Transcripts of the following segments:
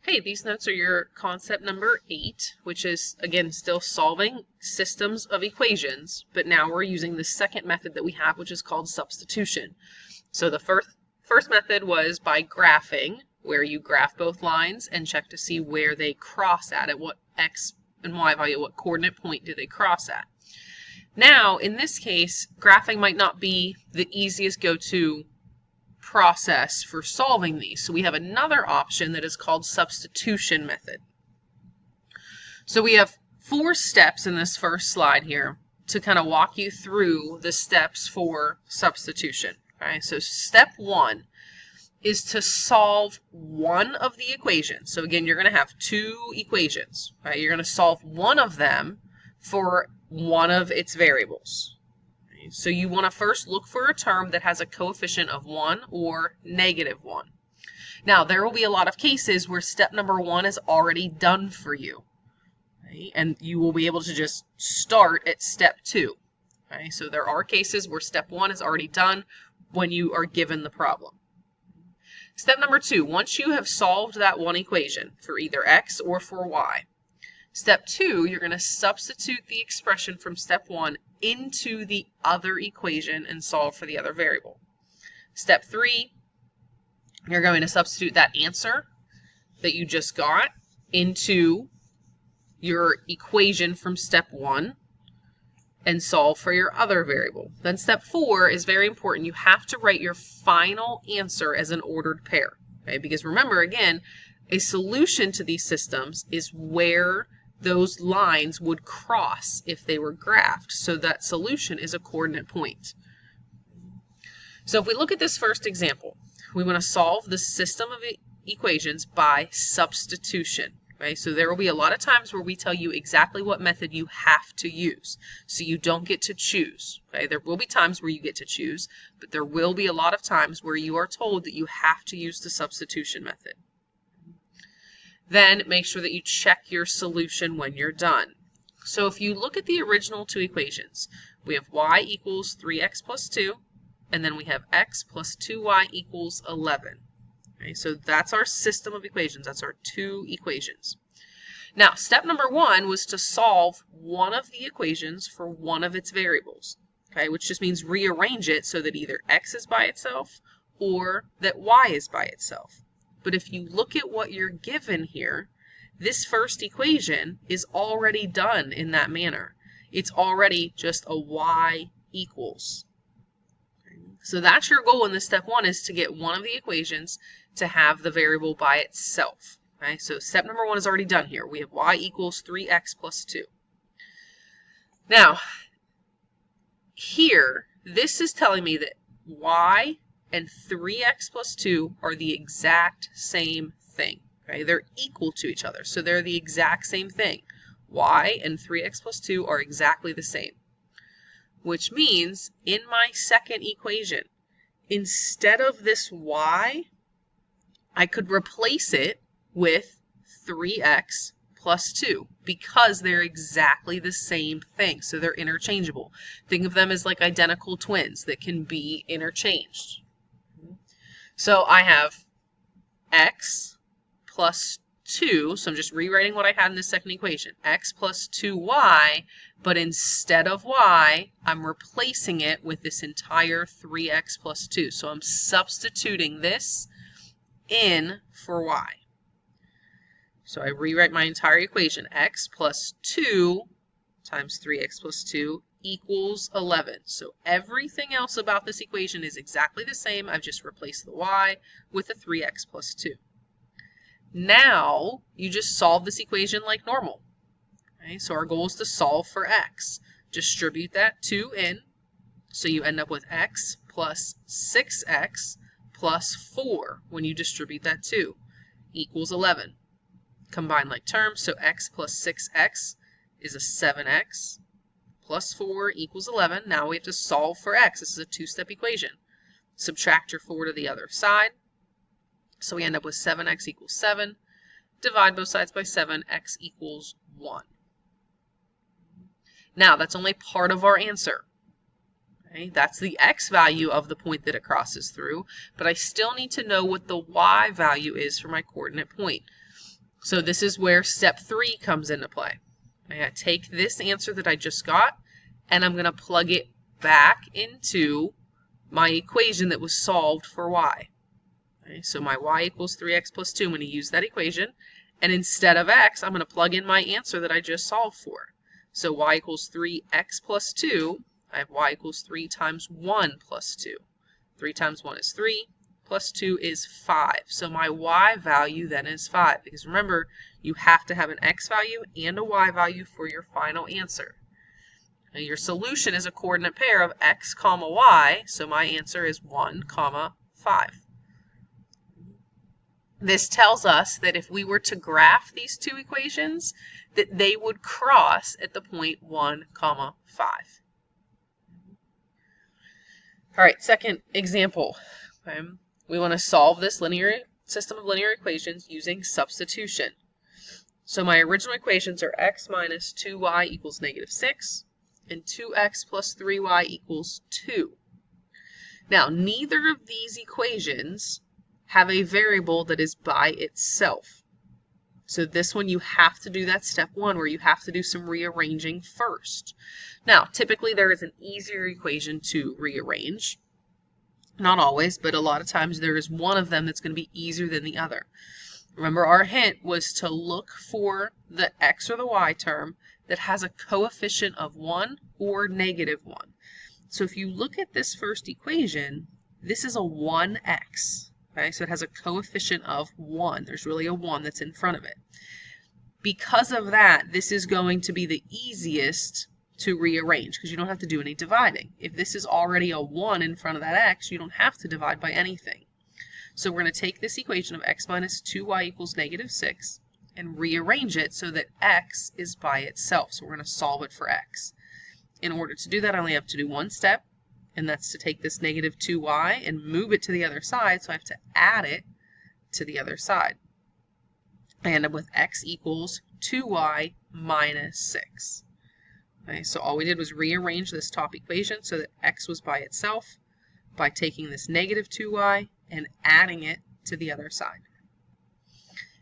Okay, these notes are your concept number 8, which is, again, still solving systems of equations, but now we're using the second method that we have, which is called substitution. So the first method was by graphing, where you graph both lines and check to see where they cross at what x and y value, what coordinate point do they cross at. Now, in this case, graphing might not be the easiest go-to process for solving these. So we have another option that is called substitution method. So we have 4 steps in this first slide here to kind of walk you through the steps for substitution. Okay, so step 1 is to solve one of the equations. So again, you're going to have 2 equations. Right? You're going to solve one of them for one of its variables. So you want to first look for a term that has a coefficient of 1 or -1. Now, there will be a lot of cases where step number 1 is already done for you. Okay? And you will be able to just start at step 2. Okay? So there are cases where step 1 is already done when you are given the problem. Step number 2, once you have solved that one equation for either x or for y, step 2, you're going to substitute the expression from step 1 into the other equation and solve for the other variable. Step 3, you're going to substitute that answer that you just got into your equation from step 1 and solve for your other variable. Then step 4 is very important. You have to write your final answer as an ordered pair. Okay? Because remember, again, a solution to these systems is where those lines would cross if they were graphed. So that solution is a coordinate point. So if we look at this first example, we want to solve the system of equations by substitution. Right? So there will be a lot of times where we tell you exactly what method you have to use. So you don't get to choose. Okay? There will be times where you get to choose, but there will be a lot of times where you are told that you have to use the substitution method. Then make sure that you check your solution when you're done. So if you look at the original 2 equations, we have y equals 3x plus 2, and then we have x plus 2y equals 11. Okay, so that's our system of equations. That's our 2 equations. Now, step number 1 was to solve one of the equations for one of its variables, okay, which just means rearrange it so that either x is by itself or that y is by itself. But if you look at what you're given here, this first equation is already done in that manner. It's already just a y equals. So that's your goal in this step 1, is to get one of the equations to have the variable by itself. Okay? So step number 1 is already done here. We have y equals 3x plus 2. Now, here, this is telling me that y and 3x plus 2 are the exact same thing. Okay? They're equal to each other, so they're the exact same thing. Y and 3x plus 2 are exactly the same. Which means, in my second equation, instead of this y, I could replace it with 3x plus 2 because they're exactly the same thing. So they're interchangeable. Think of them as like identical twins that can be interchanged. So I have x plus 2, so I'm just rewriting what I had in the second equation, x plus 2y, but instead of y, I'm replacing it with this entire 3x plus 2. So I'm substituting this in for y. So I rewrite my entire equation, x plus 2 times 3x plus 2 equals 11. So everything else about this equation is exactly the same. I've just replaced the y with a 3x plus 2. Now, you just solve this equation like normal. Okay, so our goal is to solve for x. Distribute that 2 in, so you end up with x plus 6x plus 4 when you distribute that 2 equals 11. Combine like terms, so x plus 6x is a 7x plus 4 equals 11. Now we have to solve for x. This is a 2-step equation. Subtract your 4 to the other side. So we end up with 7x equals 7. Divide both sides by 7, x equals 1. Now, that's only part of our answer. Okay? That's the x value of the point that it crosses through, but I still need to know what the y value is for my coordinate point. So this is where step 3 comes into play. I gotta take this answer that I just got, and I'm going to plug it back into my equation that was solved for y. Okay, so my y equals 3x plus 2. I'm going to use that equation, and instead of x, I'm going to plug in my answer that I just solved for. So y equals 3x plus 2. I have y equals 3 times 1 plus 2. 3 times 1 is 3, plus 2 is 5. So my y value then is 5, because remember, you have to have an x value and a y value for your final answer. Now your solution is a coordinate pair of x comma y, so my answer is 1 comma 5. This tells us that if we were to graph these two equations, that they would cross at the point 1 comma 5. All right, second example. Okay. We want to solve this linear system of linear equations using substitution. So my original equations are x minus 2y equals negative 6 and 2x plus 3y equals 2. Now, neither of these equations have a variable that is by itself. So this one you have to do that step 1 where you have to do some rearranging first. Now, typically there is an easier equation to rearrange. Not always, but a lot of times there is one of them that's going to be easier than the other. Remember, our hint was to look for the x or the y term that has a coefficient of 1 or negative 1. So if you look at this first equation, this is a 1x. Okay? So it has a coefficient of 1. There's really a 1 that's in front of it. Because of that, this is going to be the easiest to rearrange because you don't have to do any dividing. If this is already a 1 in front of that x, you don't have to divide by anything. So we're going to take this equation of x minus 2y equals negative 6 and rearrange it so that x is by itself. So we're going to solve it for x. In order to do that, I only have to do one step, and that's to take this negative 2y and move it to the other side, so I have to add it to the other side. I end up with x equals 2y minus 6. Okay, so all we did was rearrange this top equation so that x was by itself by taking this negative 2y and adding it to the other side.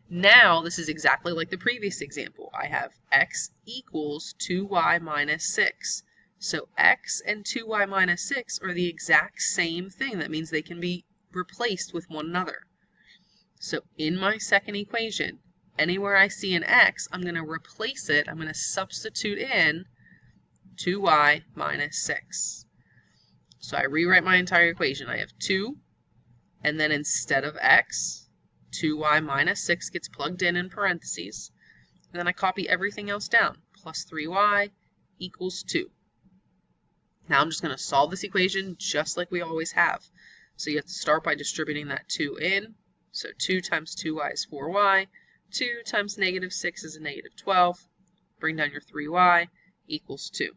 Now this is exactly like the previous example. I have x equals 2y minus 6. So x and 2y minus 6 are the exact same thing. That means they can be replaced with one another. So in my second equation, anywhere I see an x, I'm going to replace it. I'm going to substitute in 2y minus 6. So I rewrite my entire equation. I have 2, and then instead of x, 2y minus 6 gets plugged in parentheses. And then I copy everything else down. Plus 3y equals 2. Now I'm just going to solve this equation just like we always have. So you have to start by distributing that 2 in. So 2 times 2y is 4y. 2 times negative 6 is a negative 12. Bring down your 3y equals 2.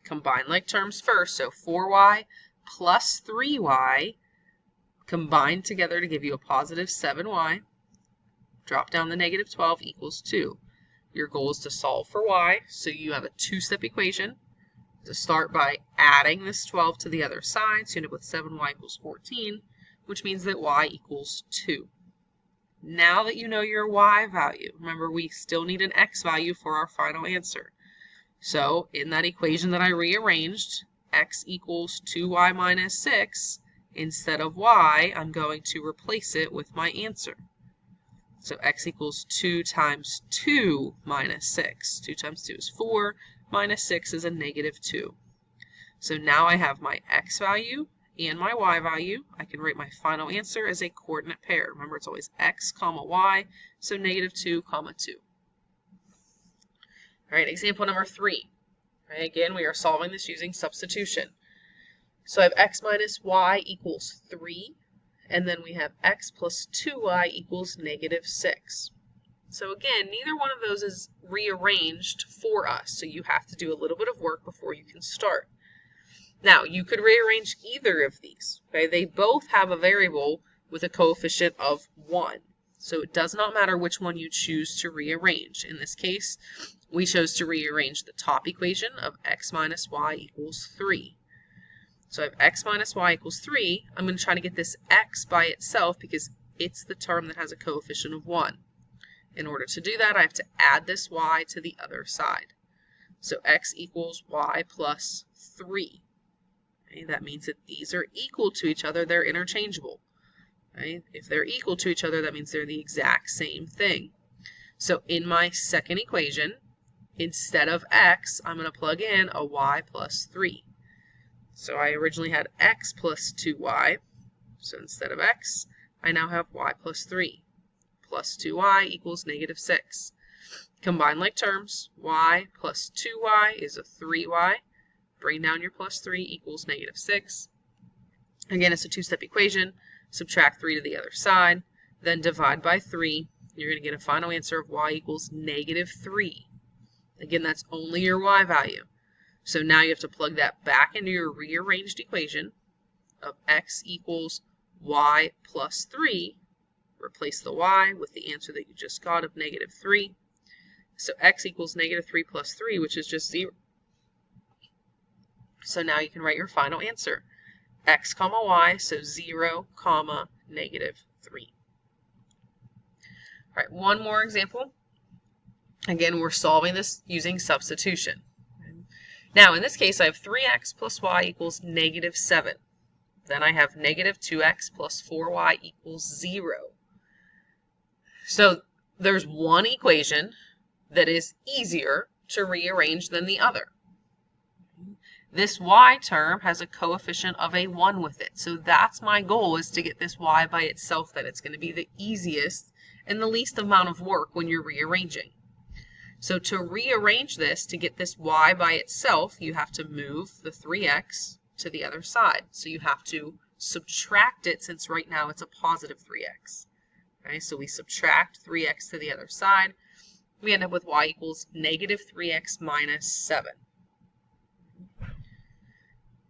Combine like terms first. So 4y plus 3y combined together to give you a positive 7y. Drop down the negative 12 equals 2. Your goal is to solve for y. So you have a two-step equation. To start by adding this 12 to the other side, so you end up with 7y equals 14, which means that y equals 2. Now that you know your y value, remember we still need an x value for our final answer. So in that equation that I rearranged, x equals 2y minus 6, instead of y, I'm going to replace it with my answer. So x equals 2 times 2 minus 6. 2 times 2 is 4. Minus 6 is a negative 2. So now I have my x value and my y value. I can write my final answer as a coordinate pair. Remember, it's always x comma y, so negative 2 comma 2. All right, example number 3. All right, again, we are solving this using substitution. So I have x minus y equals 3, and then we have x plus 2y equals negative 6. So again, neither one of those is rearranged for us, so you have to do a little bit of work before you can start. Now, you could rearrange either of these. Okay? They both have a variable with a coefficient of 1, so it does not matter which one you choose to rearrange. In this case, we chose to rearrange the top equation of x minus y equals 3. So I have x minus y equals 3. I'm going to try to get this x by itself because it's the term that has a coefficient of 1. In order to do that, I have to add this y to the other side. So x equals y plus 3. Okay, that means that these are equal to each other. They're interchangeable. Okay? If they're equal to each other, that means they're the exact same thing. So in my second equation, instead of x, I'm going to plug in a y plus 3. So I originally had x plus 2y. So instead of x, I now have y plus 3. Plus 2y equals negative 6. Combine like terms. Y plus 2y is a 3y. Bring down your plus 3 equals negative 6. Again, it's a two-step equation. Subtract 3 to the other side. Then divide by 3. You're going to get a final answer of y equals negative 3. Again, that's only your y value. So now you have to plug that back into your rearranged equation of x equals y plus 3. Replace the y with the answer that you just got of negative 3. So x equals negative 3 plus 3, which is just 0. So now you can write your final answer. X comma y, so 0 comma negative 3. All right, one more example. Again, we're solving this using substitution. Now, in this case, I have 3x plus y equals negative 7. Then I have negative 2x plus 4y equals 0. So there's one equation that is easier to rearrange than the other. This y term has a coefficient of a 1 with it. So that's my goal, is to get this y by itself, that it's going to be the easiest and the least amount of work when you're rearranging. So to rearrange this, to get this y by itself, you have to move the 3x to the other side. So you have to subtract it, since right now it's a positive 3x. Okay, so we subtract 3x to the other side. We end up with y equals negative 3x minus 7.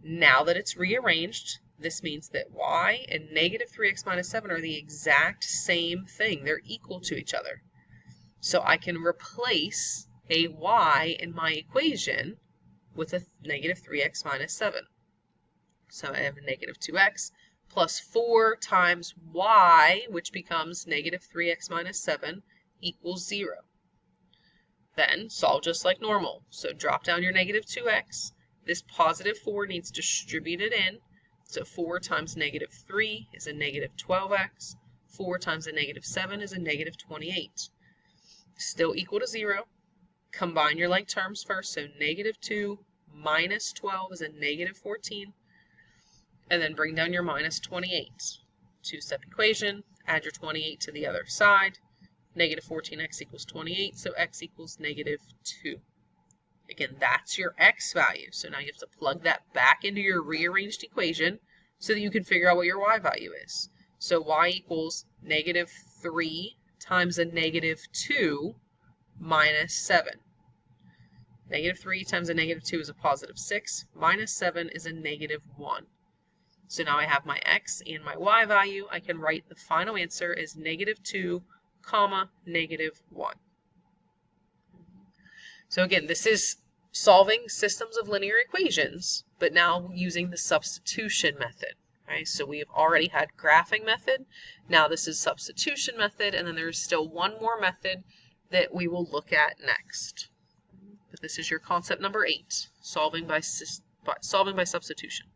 Now that it's rearranged, this means that y and negative 3x minus 7 are the exact same thing. They're equal to each other. So I can replace a y in my equation with a negative 3x minus 7. So I have a negative 2x plus 4 times y, which becomes negative 3x minus 7, equals 0. Then solve just like normal. So drop down your negative 2x. This positive 4 needs distributed in. So 4 times negative 3 is a negative 12x. 4 times a negative 7 is a negative 28. Still equal to 0. Combine your like terms first. So negative 2 minus 12 is a negative 14. And then bring down your minus 28. Two-step equation. Add your 28 to the other side. Negative 14x equals 28. So x equals negative 2. Again, that's your x value. So now you have to plug that back into your rearranged equation so that you can figure out what your y value is. So y equals negative 3 times a negative 2 minus 7. Negative 3 times a negative 2 is a positive 6. Minus 7 is a negative 1. So now I have my x and my y value. I can write the final answer as negative 2 comma negative 1. So again, this is solving systems of linear equations, but now using the substitution method. Right? So we have already had graphing method. Now this is substitution method, and then there's still one more method that we will look at next. But this is your concept number 8, solving by substitution.